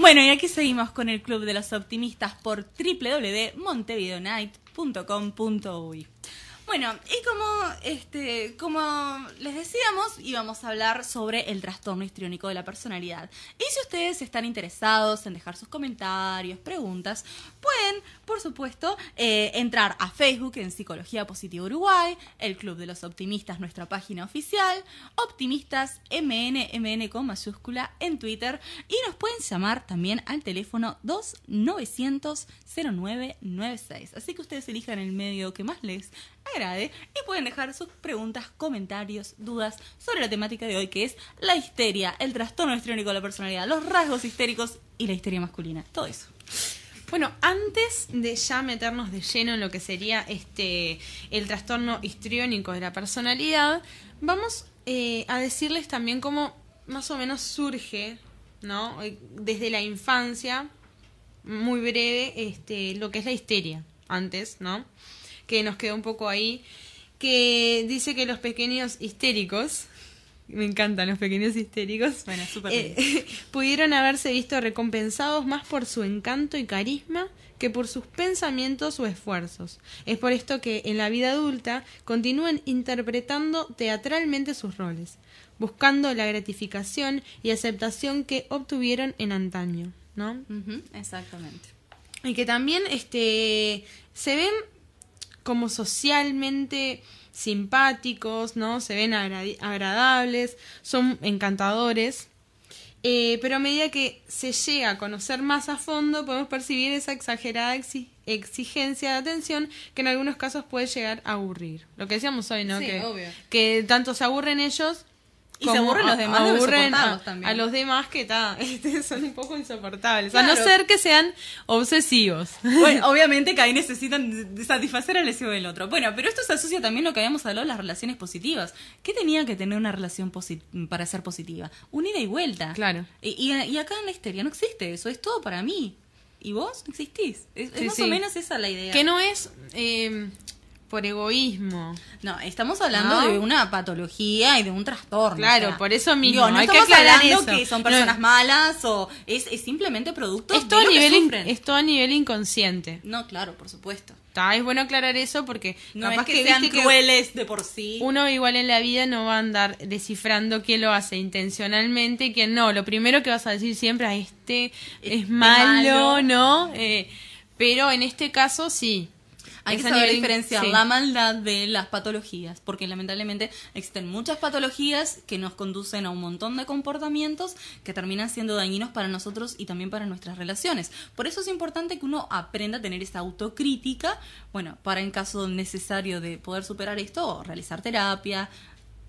Bueno, y aquí seguimos con el Club de los Optimistas por www.montevideonight.com.uy. Bueno, y como les decíamos, íbamos a hablar sobre el trastorno histriónico de la personalidad. Y si ustedes están interesados en dejar sus comentarios, preguntas, pueden, por supuesto, entrar a Facebook en Psicología Positiva Uruguay, el Club de los Optimistas, nuestra página oficial, Optimistas MN con mayúscula en Twitter, y nos pueden llamar también al teléfono 2900-0996. Así que ustedes elijan el medio que más les agrade y pueden dejar sus preguntas, comentarios, dudas sobre la temática de hoy, que es la histeria, el trastorno histriónico de la personalidad, los rasgos histéricos y la histeria masculina, todo eso. Bueno, antes de ya meternos de lleno en lo que sería el trastorno histriónico de la personalidad, vamos a decirles también cómo más o menos surge, ¿no? Desde la infancia, muy breve, lo que es la histeria, antes, ¿no? Que nos quedó un poco ahí, que dice que los pequeños histéricos, me encantan los pequeños histéricos, bueno, súper pudieron haberse visto recompensados más por su encanto y carisma que por sus pensamientos o esfuerzos. Es por esto que en la vida adulta continúan interpretando teatralmente sus roles, buscando la gratificación y aceptación que obtuvieron en antaño, ¿no? Exactamente. Y que también se ven como socialmente simpáticos, ¿no? Se ven agradables, son encantadores, pero a medida que se llega a conocer más a fondo, podemos percibir esa exagerada exigencia de atención que en algunos casos puede llegar a aburrir. Lo que decíamos hoy, ¿no? Sí, que, obvio. Que tanto se aburren ellos y se aburren los demás, aburren también. a los demás que son un poco insoportables. Claro. A no ser que sean obsesivos. Bueno, obviamente que ahí necesitan satisfacer el deseo del otro. Bueno, pero esto se asocia también a lo que habíamos hablado, las relaciones positivas. ¿Qué tenía que tener una relación para ser positiva? Un ida y vuelta. Claro. Y acá en la histeria no existe eso, es todo para mí. ¿Y vos no existís? Es más o menos esa la idea. Que no es por egoísmo. No, estamos hablando de una patología y de un trastorno. Claro, o sea, por eso mismo. no hay estamos que aclarar hablando eso. que son personas malas o es simplemente producto es de todo lo que sufren. Es todo a nivel inconsciente. No, claro, por supuesto. Es bueno aclarar eso porque no capaz es que sean crueles de por sí. Uno igual en la vida no va a andar descifrando quién lo hace intencionalmente y quién no. Lo primero que vas a decir siempre es malo, ¿no? Pero en este caso sí. Hay que saber diferenciar la maldad de las patologías, porque lamentablemente existen muchas patologías que nos conducen a un montón de comportamientos que terminan siendo dañinos para nosotros y también para nuestras relaciones. Por eso es importante que uno aprenda a tener esa autocrítica, bueno, para en caso necesario de poder superar esto, realizar terapia,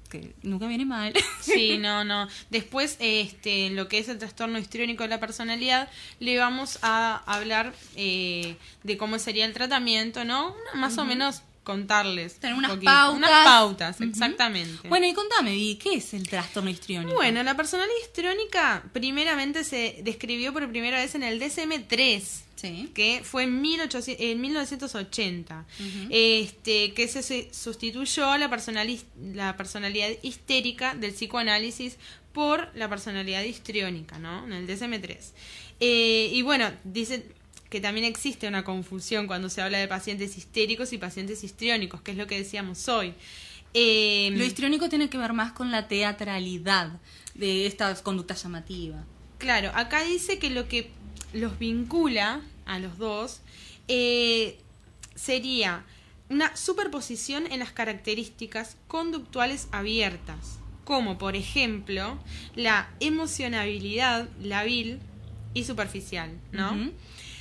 que nunca viene mal. Sí, no. Después, en lo que es el trastorno histriónico de la personalidad, le vamos a hablar de cómo sería el tratamiento, ¿no? Más o menos contarles. Tener unas pautas. Unas pautas, exactamente. Bueno, y contame, Vi, ¿qué es el trastorno histriónico? Bueno, la personalidad histriónica primeramente se describió por primera vez en el DSM-3. Sí. Que fue en 1980, que se sustituyó la personalidad histérica del psicoanálisis por la personalidad histriónica, ¿no? En el DSM-3. Y bueno, dice que también existe una confusión cuando se habla de pacientes histéricos y pacientes histriónicos, que es lo que decíamos hoy. Lo histriónico tiene que ver más con la teatralidad de esta conducta llamativa. Claro, acá dice que lo que los vincula a los dos sería una superposición en las características conductuales abiertas, como por ejemplo la emocionabilidad labil y superficial, ¿no?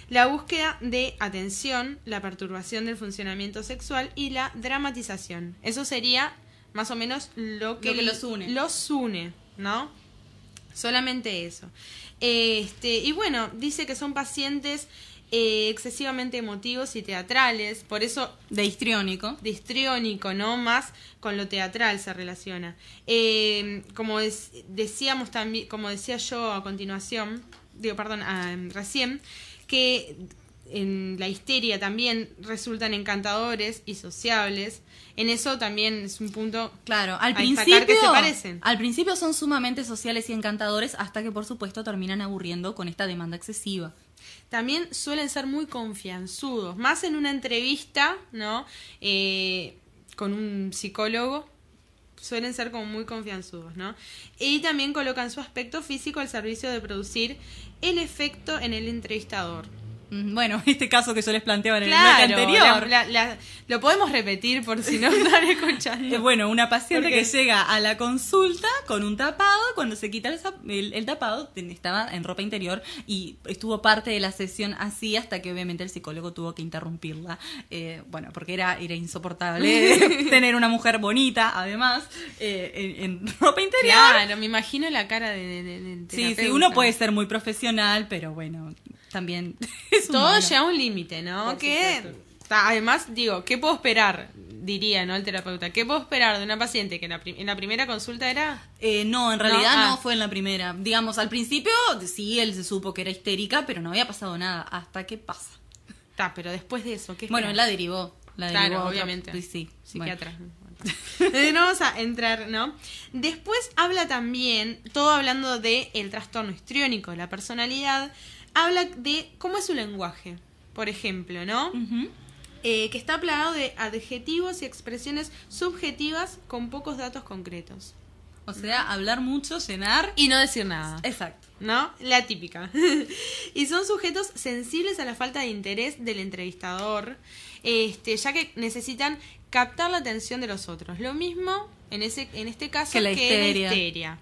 La búsqueda de atención, la perturbación del funcionamiento sexual y la dramatización. Eso sería más o menos lo que los une. Los une, ¿no? Solamente eso. Y bueno, dice que son pacientes excesivamente emotivos y teatrales, por eso de histriónico, ¿no? Más con lo teatral se relaciona. Como decíamos también, como decía yo a continuación, recién, que en la histeria también resultan encantadores y sociables. En eso también es un punto Claro, a destacar que se parecen. al principio son sumamente sociales y encantadores hasta que por supuesto terminan aburriendo con esta demanda excesiva. También suelen ser muy confianzudos, más en una entrevista, ¿no? Con un psicólogo, suelen ser como muy confianzudos, ¿no? Y también colocan su aspecto físico al servicio de producir el efecto en el entrevistador. Bueno, este caso que yo les planteaba en el Claro, bloque anterior. lo podemos repetir por si no están escuchando. Bueno, una paciente Porque- que llega a la consulta con un tapado, cuando se quita el tapado estaba en ropa interior y estuvo parte de la sesión así hasta que obviamente el psicólogo tuvo que interrumpirla. Bueno, porque era insoportable tener una mujer bonita, además, en ropa interior. Claro, me imagino la cara del Sí, sí, terapeuta. uno puede ser muy profesional, pero bueno, también es Todo humano. llega a un límite, ¿no? Por Que supuesto. además, digo, ¿qué puedo esperar? Diría, ¿no? El terapeuta. ¿Qué puedo esperar de una paciente que en la primera consulta era? No, en realidad No, no fue en la primera. Digamos, al principio sí, él se supo que era histérica, pero no había pasado nada. ¿Hasta qué pasa? Pero después de eso, ¿qué Bueno, él esperas? la derivó. Claro, a otra- obviamente. Sí, Psiquiatra. Bueno. No vamos a entrar, ¿no? Después habla también, todo hablando de el trastorno histriónico de la personalidad, habla de cómo es su lenguaje, por ejemplo, ¿no? Ujú. Que está plagado de adjetivos y expresiones subjetivas con pocos datos concretos. O sea, hablar mucho, llenar. Y no decir nada. Exacto. ¿No? La típica. Y son sujetos sensibles a la falta de interés del entrevistador, ya que necesitan captar la atención de los otros. Lo mismo en este caso Que la en histeria. la histeria.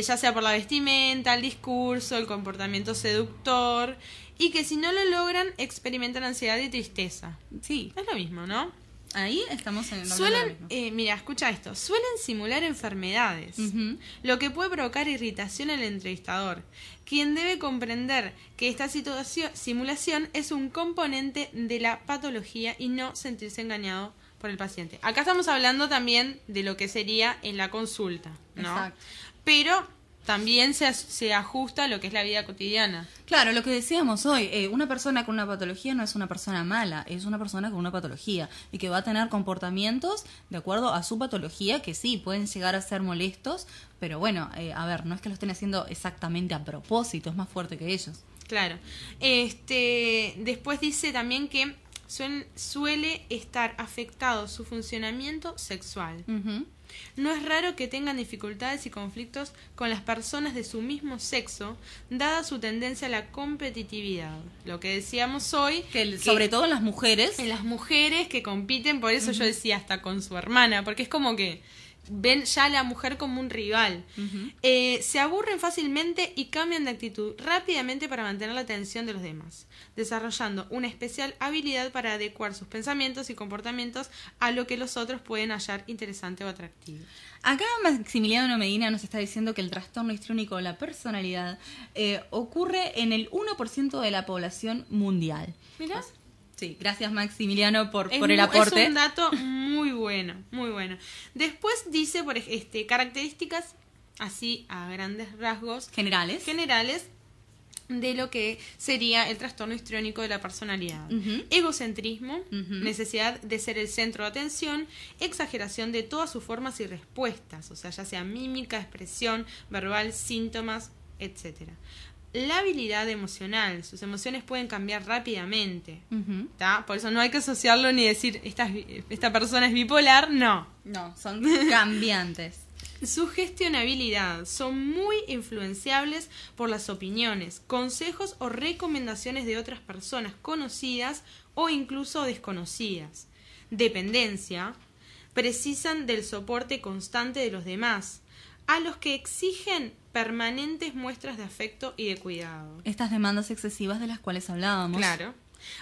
Ya sea por la vestimenta, el discurso, el comportamiento seductor, y que si no lo logran experimentan ansiedad y tristeza. Sí, Es lo mismo, ¿no? ahí estamos en Suelen, mira, escucha esto, suelen simular enfermedades, Ujú. lo que puede provocar irritación en el entrevistador, quien debe comprender que esta simulación es un componente de la patología y no sentirse engañado por el paciente. Acá estamos hablando también de lo que sería en la consulta, ¿no? Exacto. Pero también se ajusta a lo que es la vida cotidiana. Claro, lo que decíamos hoy, una persona con una patología no es una persona mala, es una persona con una patología y que va a tener comportamientos de acuerdo a su patología que sí, pueden llegar a ser molestos, pero bueno, a ver, no es que lo estén haciendo exactamente a propósito, es más fuerte que ellos. Claro. Después dice también que suele estar afectado su funcionamiento sexual. Ujú. No es raro que tengan dificultades y conflictos con las personas de su mismo sexo, dada su tendencia a la competitividad. Lo que decíamos hoy, Sobre todo en las mujeres. en las mujeres que compiten, por eso yo decía hasta con su hermana, porque es como que ven ya a la mujer como un rival. Ujú. Se aburren fácilmente y cambian de actitud rápidamente para mantener la atención de los demás, desarrollando una especial habilidad para adecuar sus pensamientos y comportamientos a lo que los otros pueden hallar interesante o atractivo. Acá Maximiliano Medina nos está diciendo que el trastorno histriónico de la personalidad ocurre en el 1% de la población mundial. Mirá. Sí, gracias Maximiliano por el Es aporte. un dato muy bueno, muy bueno. Después dice características así a grandes rasgos Generales. generales de lo que sería el trastorno histriónico de la personalidad. Ujú. Egocentrismo, Ujú. necesidad de ser el centro de atención, exageración de todas sus formas y respuestas, o sea, ya sea mímica, expresión, verbal, síntomas, etcétera. La habilidad emocional, sus emociones pueden cambiar rápidamente. Ujú. ¿Tá? Por eso no hay que asociarlo ni decir esta persona es bipolar, no. No, son cambiantes. Su gestionabilidad, son muy influenciables por las opiniones, consejos o recomendaciones de otras personas conocidas o incluso desconocidas. Dependencia, precisan del soporte constante de los demás, a los que exigen permanentes muestras de afecto y de cuidado. Estas demandas excesivas de las cuales hablábamos. Claro.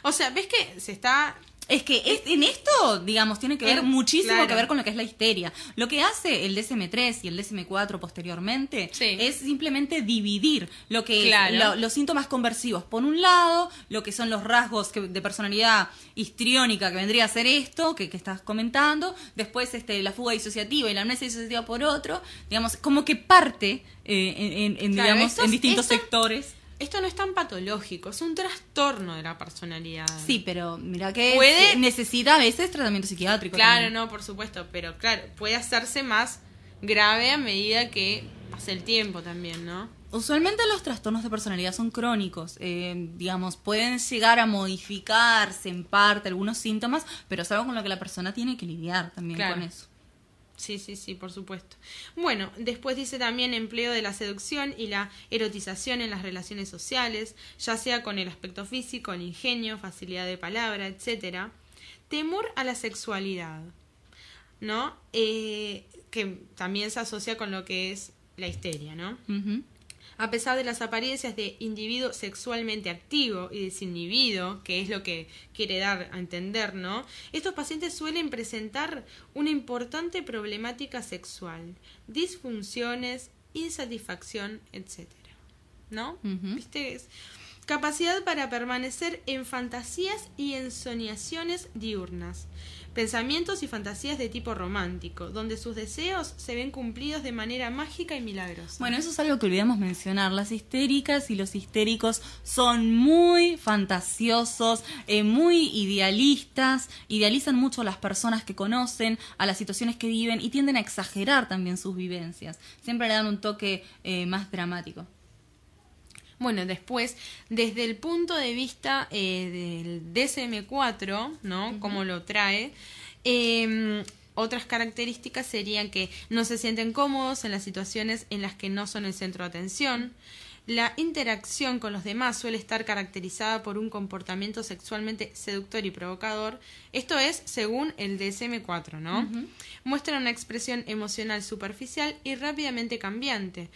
O sea, ¿ves que se está... Es que en esto, digamos, tiene que ver muchísimo claro. que ver con lo que es la histeria. Lo que hace el DSM-3 y el DSM-4 posteriormente Sí. es simplemente dividir lo que Claro. es los síntomas conversivos. Por un lado, lo que son los rasgos de personalidad histriónica, que vendría a ser esto que estás comentando. Después la fuga disociativa y la amnesia disociativa por otro. Digamos, como que parte Claro, digamos, en distintos esto- sectores. esto no es tan patológico, es un trastorno de la personalidad. Sí, pero mira que Puede- necesita a veces tratamiento psiquiátrico. Claro, también. no, por supuesto, pero claro, puede hacerse más grave a medida que pase el tiempo también, ¿no? Usualmente los trastornos de personalidad son crónicos, digamos, pueden llegar a modificarse en parte algunos síntomas, pero es algo con lo que la persona tiene que lidiar también Claro. con eso. Sí, sí, sí, por supuesto. Bueno, después dice también empleo de la seducción y la erotización en las relaciones sociales, ya sea con el aspecto físico, el ingenio, facilidad de palabra, etcétera. Temor a la sexualidad, ¿no? Que también se asocia con lo que es la histeria, ¿no? Ujú. A pesar de las apariencias de individuo sexualmente activo y desinhibido, que es lo que quiere dar a entender, ¿no? Estos pacientes suelen presentar una importante problemática sexual, disfunciones, insatisfacción, etcétera, ¿no? Ujú. ¿Viste? Capacidad para permanecer en fantasías y en soñaciones diurnas. Pensamientos y fantasías de tipo romántico, donde sus deseos se ven cumplidos de manera mágica y milagrosa. Bueno, eso es algo que olvidamos mencionar. Las histéricas y los histéricos son muy fantasiosos, muy idealistas, idealizan mucho a las personas que conocen, a las situaciones que viven y tienden a exagerar también sus vivencias. Siempre le dan un toque más dramático. Bueno, después, desde el punto de vista del DSM-4, ¿no? Cómo lo trae, otras características serían que no se sienten cómodos en las situaciones en las que no son el centro de atención. La interacción con los demás suele estar caracterizada por un comportamiento sexualmente seductor y provocador. Esto es según el DSM-4, ¿no? Muestran una expresión emocional superficial y rápidamente cambiante.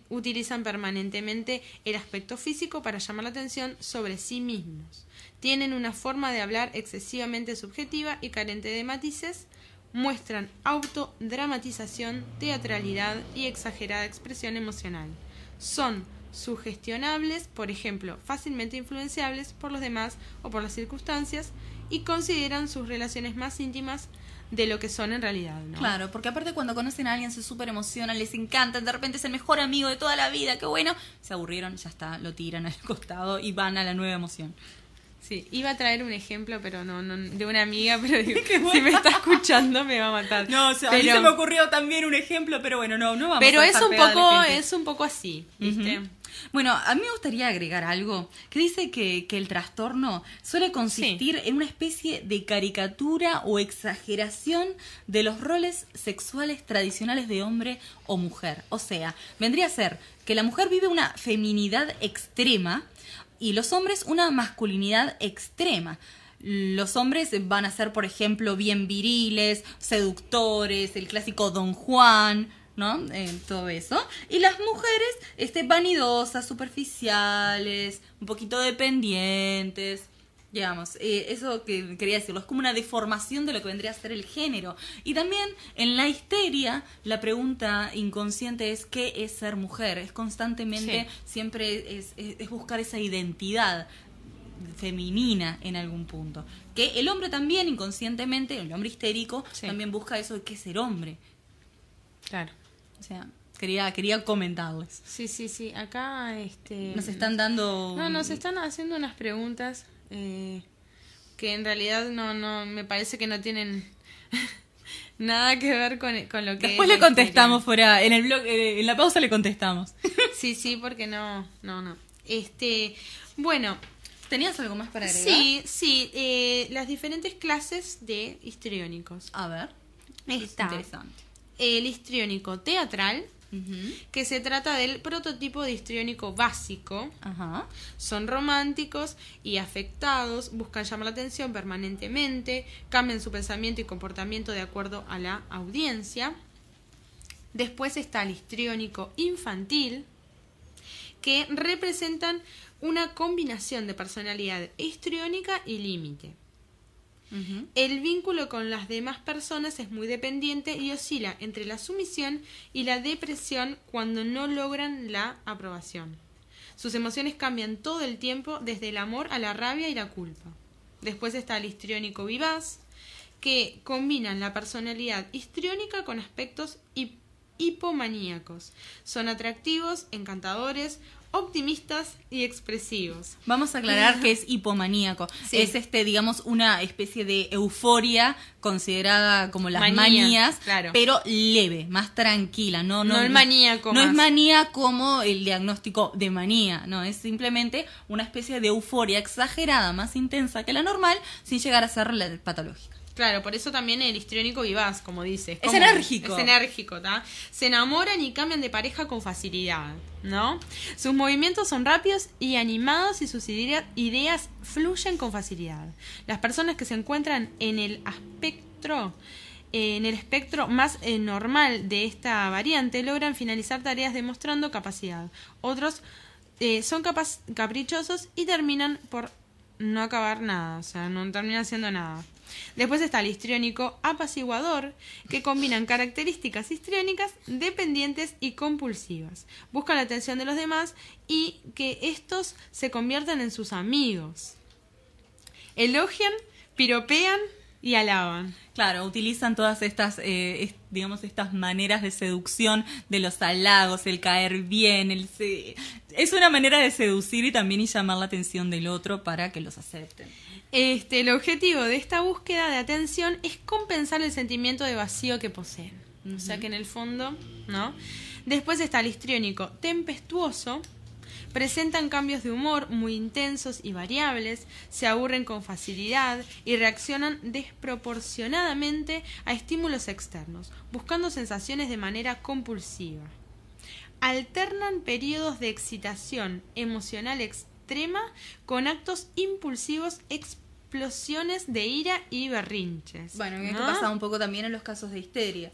Utilizan permanentemente el aspecto físico para llamar la atención sobre sí mismos. Tienen una forma de hablar excesivamente subjetiva y carente de matices. Muestran autodramatización, teatralidad y exagerada expresión emocional. Son sugestionables, por ejemplo, fácilmente influenciables por los demás o por las circunstancias, y consideran sus relaciones más íntimas de lo que son en realidad, ¿no? Claro, porque aparte cuando conocen a alguien se súper emocionan, les encantan, de repente es el mejor amigo de toda la vida, qué bueno, se aburrieron, ya está, lo tiran al costado y van a la nueva emoción. Sí, iba a traer un ejemplo, pero no de una amiga, pero digo, si me está escuchando me va a matar. No, o sea, a mí se me ocurrió también un ejemplo, pero bueno, no vamos pero a es dejar un pegada a la poco, gente. es un poco así, ¿viste? Ujú. Bueno, a mí me gustaría agregar algo que dice que el trastorno suele consistir en una especie de caricatura o exageración de los roles sexuales tradicionales de hombre o mujer. O sea, vendría a ser que la mujer vive una feminidad extrema y los hombres una masculinidad extrema. Los hombres van a ser, por ejemplo, bien viriles, seductores, el clásico Don Juan, ¿no? Todo eso. Y las mujeres vanidosas, superficiales, un poquito dependientes. Digamos, eso que quería decirlo, es como una deformación de lo que vendría a ser el género. Y también en la histeria, la pregunta inconsciente es ¿qué es ser mujer? Es constantemente, siempre es buscar esa identidad femenina en algún punto. Que el hombre también inconscientemente, el hombre histérico, también busca eso de qué es ser hombre. Claro. O sea, quería comentarles. Sí, acá Nos están dando... No, nos están haciendo unas preguntas que en realidad no me parece que no tienen nada que ver con lo que Después es le la contestamos fuera, en el blog, en la pausa le contestamos. Sí, porque no. Bueno, ¿Tenías algo más para agregar? sí, las diferentes clases de histriónicos. A ver, Está interesante. el histriónico teatral, Ujú. que se trata del prototipo de histriónico básico. Ajá. Son románticos y afectados, buscan llamar la atención permanentemente, cambian su pensamiento y comportamiento de acuerdo a la audiencia. Después está el histriónico infantil, que representan una combinación de personalidad histriónica y límite. Ujú. El vínculo con las demás personas es muy dependiente y oscila entre la sumisión y la depresión cuando no logran la aprobación. Sus emociones cambian todo el tiempo, desde el amor a la rabia y la culpa. Después está el histriónico vivaz, que combinan la personalidad histriónica con aspectos hipomaníacos. Son atractivos, encantadores, optimistas y expresivos. Vamos a aclarar que es hipomaníaco. Sí. Es digamos, una especie de euforia considerada como las Manía, manías, claro. pero leve, más tranquila. No el maníaco No más. es manía como el diagnóstico de manía, no, es simplemente una especie de euforia exagerada, más intensa que la normal, sin llegar a ser la patológica. Claro, por eso también el histriónico vivaz, como dice. Es enérgico. Es enérgico, ¿tá? Se enamoran y cambian de pareja con facilidad, ¿no? Sus movimientos son rápidos y animados y sus ideas fluyen con facilidad. Las personas que se encuentran en el espectro más normal de esta variante logran finalizar tareas demostrando capacidad. Otros son caprichosos y terminan por no acabar nada, o sea, no terminan haciendo nada. Después está el histriónico apaciguador, que combinan características histriónicas dependientes y compulsivas. Buscan la atención de los demás y que estos se conviertan en sus amigos. Elogian, piropean y alaban. Claro, utilizan todas estas, digamos, estas maneras de seducción de los halagos, el caer bien, es una manera de seducir y también llamar la atención del otro para que los acepten. El objetivo de esta búsqueda de atención es compensar el sentimiento de vacío que poseen. Uh-huh. O sea que en el fondo, ¿no? Después está el histriónico tempestuoso. Presentan cambios de humor muy intensos y variables, se aburren con facilidad y reaccionan desproporcionadamente a estímulos externos, buscando sensaciones de manera compulsiva. Alternan periodos de excitación emocional extrema con actos impulsivos, explosiones de ira y berrinches. Bueno, ¿no? esto pasa un poco también en los casos de histeria.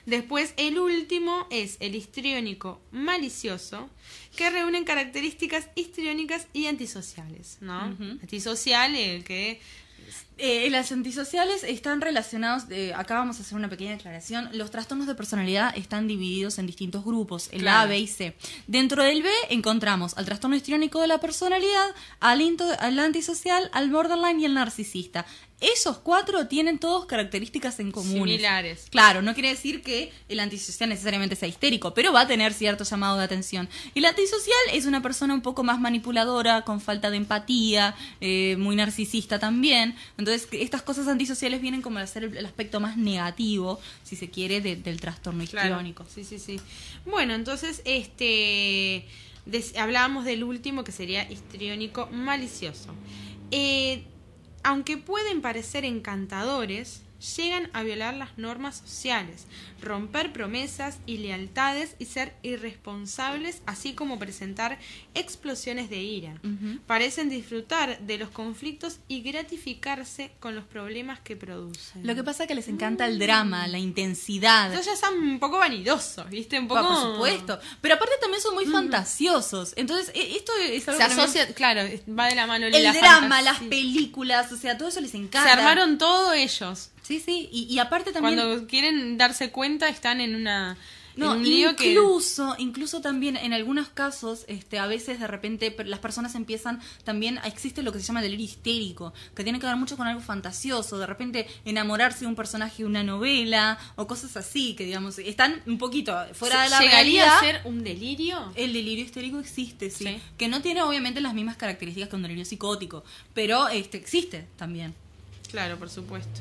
Después, el último es el histriónico malicioso, que reúnen características histriónicas y antisociales, ¿no? Uh-huh. Antisocial, el que... Las antisociales están relacionados, acá vamos a hacer una pequeña aclaración, los trastornos de personalidad están divididos en distintos grupos, el Claro. A, B y C. Dentro del B encontramos al trastorno histriónico de la personalidad, al antisocial, al borderline y al narcisista. Esos 4 tienen todos características en común. Similares. Claro, no quiere decir que el antisocial necesariamente sea histérico, pero va a tener cierto llamado de atención. Y el antisocial es una persona un poco más manipuladora, con falta de empatía, muy narcisista también. Entonces, estas cosas antisociales vienen como a ser el aspecto más negativo, si se quiere, del trastorno histriónico. Claro. Sí. Bueno, entonces, hablábamos del último, que sería histriónico malicioso. Aunque pueden parecer encantadores, llegan a violar las normas sociales, romper promesas y lealtades y ser irresponsables, así como presentar explosiones de ira. Uh-huh. Parecen disfrutar de los conflictos y gratificarse con los problemas que producen. Lo que pasa es que les encanta el drama, la intensidad. Entonces ya están un poco vanidosos, ¿viste? Un poco... Por supuesto. Pero aparte también son muy fantasiosos. Entonces, esto es algo Se que también- asocia, claro, va de la mano el la drama, fantasía. las películas, o sea, todo eso les encanta. Se armaron todo ellos. Sí, y aparte también... Cuando quieren darse cuenta están en No, en un lío que... incluso también en algunos casos, a veces de repente las personas empiezan también, existe lo que se llama delirio histérico, que tiene que ver mucho con algo fantasioso, de repente enamorarse de un personaje de una novela o cosas así, que digamos, están un poquito fuera de la ¿Llegaría realidad. a ser un delirio? El delirio histérico existe, sí, Sí. que no tiene obviamente las mismas características que un delirio psicótico, pero existe también. Claro, por supuesto.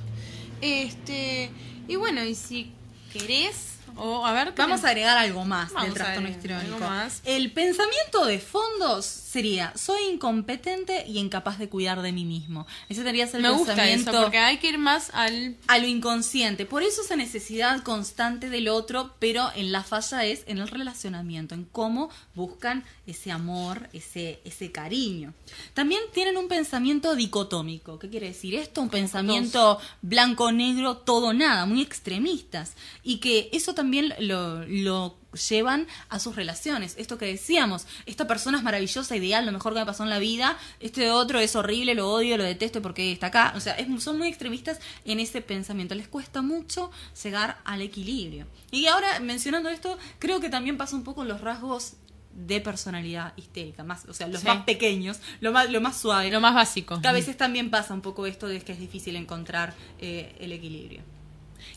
Y bueno, y si querés... O a ver, Vamos a agregar algo más Vamos del a trastorno agregar histriónico. algo más. El pensamiento de fondos sería: soy incompetente y incapaz de cuidar de mí mismo. Ese debería ser el me gusta pensamiento eso, porque hay que ir más al... a lo inconsciente. Por eso esa necesidad constante del otro, pero en la falla es en el relacionamiento, en cómo buscan ese amor, ese cariño. También tienen un pensamiento dicotómico. ¿Qué quiere decir esto? Un pensamiento blanco-negro, todo-nada, muy extremistas. Y que eso también lo llevan a sus relaciones. Esto que decíamos, esta persona es maravillosa, ideal, lo mejor que me pasó en la vida, este otro es horrible, lo odio, lo detesto porque está acá. O sea, son muy extremistas en ese pensamiento. Les cuesta mucho llegar al equilibrio. Y ahora, mencionando esto, creo que también pasa un poco en los rasgos de personalidad histérica, más, o sea, los Sí. más pequeños, lo más suave. Lo más básico. Que a veces también pasa un poco esto de que es difícil encontrar el equilibrio.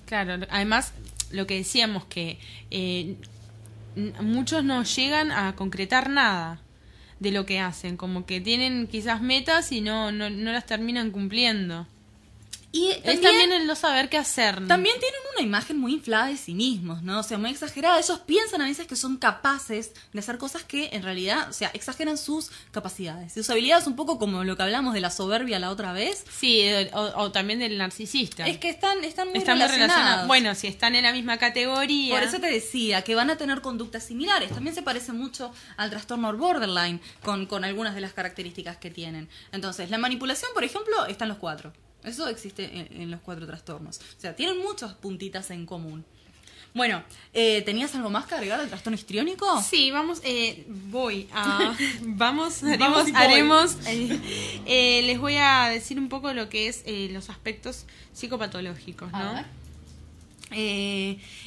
Claro, además, lo que decíamos que muchos no llegan a concretar nada. de lo que hacen, como que tienen quizás metas y no las terminan cumpliendo. Y Es también el no saber qué hacer, ¿no? También tienen una imagen muy inflada de sí mismos, ¿no? O sea, muy exagerada. Ellos piensan a veces que son capaces de hacer cosas que en realidad, o sea, exageran sus capacidades. Sus habilidades, un poco como lo que hablamos de la soberbia la otra vez. Sí, o también del narcisista. Es que están muy Están muy relacionados. relacionados. Bueno, si están en la misma categoría. Por eso te decía que van a tener conductas similares. También se parece mucho al trastorno borderline con algunas de las características que tienen. Entonces, la manipulación, por ejemplo, está en los 4. Eso existe en los 4 trastornos. O sea, tienen muchas puntitas en común. Bueno, ¿tenías algo más que agregar al trastorno histriónico? Sí, les voy a decir un poco lo que es los aspectos psicopatológicos, ¿no? A ver.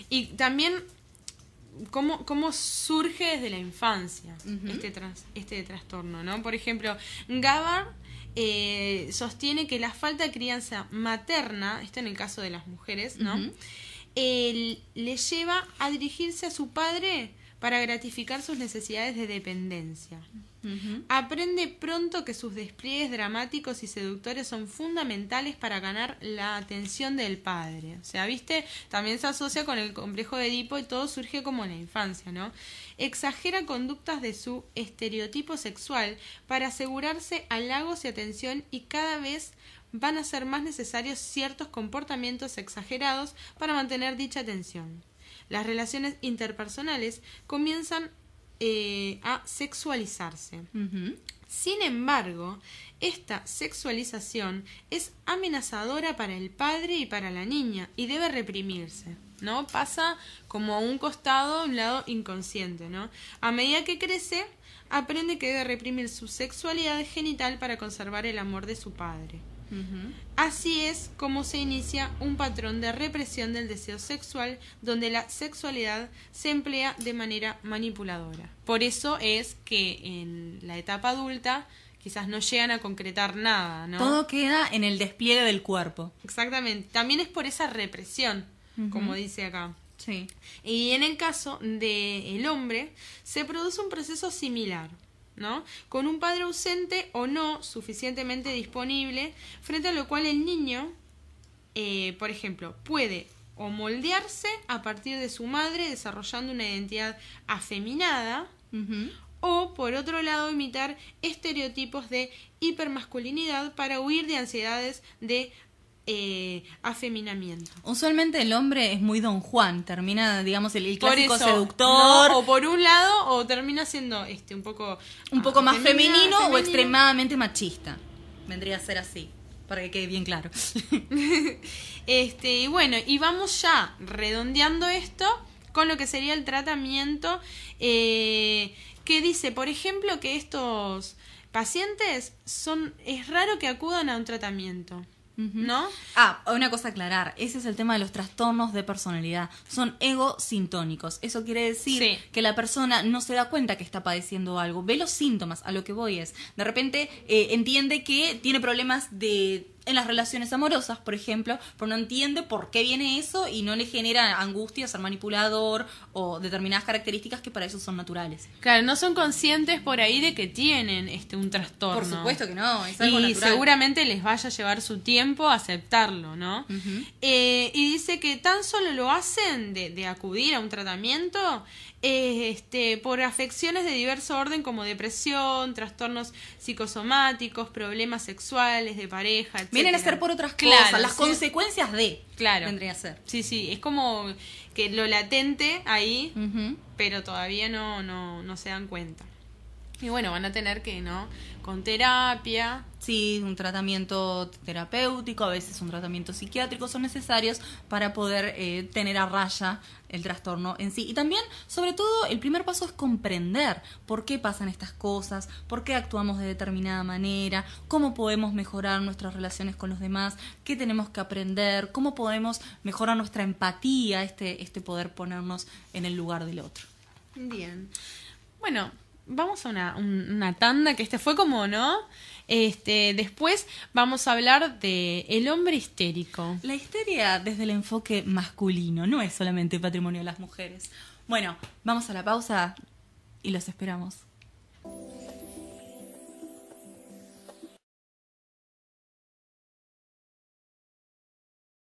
Y también cómo surge desde la infancia este trastorno, ¿no? Por ejemplo, Gabbard sostiene que la falta de crianza materna, esto en el caso de las mujeres, ¿no? Le lleva a dirigirse a su padre para gratificar sus necesidades de dependencia. Aprende pronto que sus despliegues dramáticos y seductores son fundamentales para ganar la atención del padre. O sea, ¿viste? También se asocia con el complejo de Edipo y todo surge como en la infancia, ¿no? Exagera conductas de su estereotipo sexual para asegurarse halagos y atención, y cada vez van a ser más necesarios ciertos comportamientos exagerados para mantener dicha atención. Las relaciones interpersonales comienzan a sexualizarse. Sin embargo, esta sexualización es amenazadora para el padre y para la niña y debe reprimirse, ¿no? Pasa como a un costado, un lado inconsciente, ¿no? A medida que crece, aprende que debe reprimir su sexualidad genital para conservar el amor de su padre. Así es como se inicia un patrón de represión del deseo sexual, donde la sexualidad se emplea de manera manipuladora. Por eso es que en la etapa adulta quizás no llegan a concretar nada, ¿no? Todo queda en el despliegue del cuerpo. Exactamente. También es por esa represión, como dice acá. Sí. Y en el caso del hombre, se produce un proceso similar, ¿no? Con un padre ausente o no suficientemente disponible, frente a lo cual el niño, por ejemplo, puede o moldearse a partir de su madre, desarrollando una identidad afeminada, o por otro lado imitar estereotipos de hipermasculinidad para huir de ansiedades de afeminamiento. Usualmente el hombre es muy Don Juan, termina, digamos, el clásico Por eso, seductor. ¿no? O por un lado, o termina siendo un poco más femenino o extremadamente machista. Vendría a ser así, para que quede bien claro. Y bueno, y vamos ya redondeando esto con lo que sería el tratamiento, que dice, por ejemplo, que estos pacientes es raro que acudan a un tratamiento, ¿no? Una cosa a aclarar, ese es el tema de los trastornos de personalidad, son egosintónicos. Eso quiere decir que la persona no se da cuenta que está padeciendo algo, ve los síntomas. A lo que voy es, de repente entiende que tiene problemas en las relaciones amorosas, por ejemplo, pero no entiende por qué viene eso y no le genera angustia ser manipulador o determinadas características que para eso son naturales. Claro, no son conscientes por ahí de que tienen un trastorno. Por supuesto que no, es algo natural. Seguramente les vaya a llevar su tiempo aceptarlo, ¿no? Y dice que tan solo lo hacen de acudir a un tratamiento por afecciones de diverso orden, como depresión, trastornos psicosomáticos, problemas sexuales de pareja, etc. Vienen a ser por otras Claro, cosas, las sí. consecuencias de. Claro. Vendría a ser. Sí, es como que lo latente ahí, pero todavía no se dan cuenta. Y bueno, van a tener que, ¿no? Con terapia. Sí, un tratamiento terapéutico, a veces un tratamiento psiquiátrico son necesarios para poder tener a raya el trastorno en sí. Y también, sobre todo, el primer paso es comprender por qué pasan estas cosas, por qué actuamos de determinada manera, cómo podemos mejorar nuestras relaciones con los demás, qué tenemos que aprender, cómo podemos mejorar nuestra empatía, este poder ponernos en el lugar del otro. Bien. Bueno, vamos a una tanda, que fue como, ¿no? Después vamos a hablar de el hombre histérico. La histeria desde el enfoque masculino, no es solamente patrimonio de las mujeres. Bueno, vamos a la pausa y los esperamos.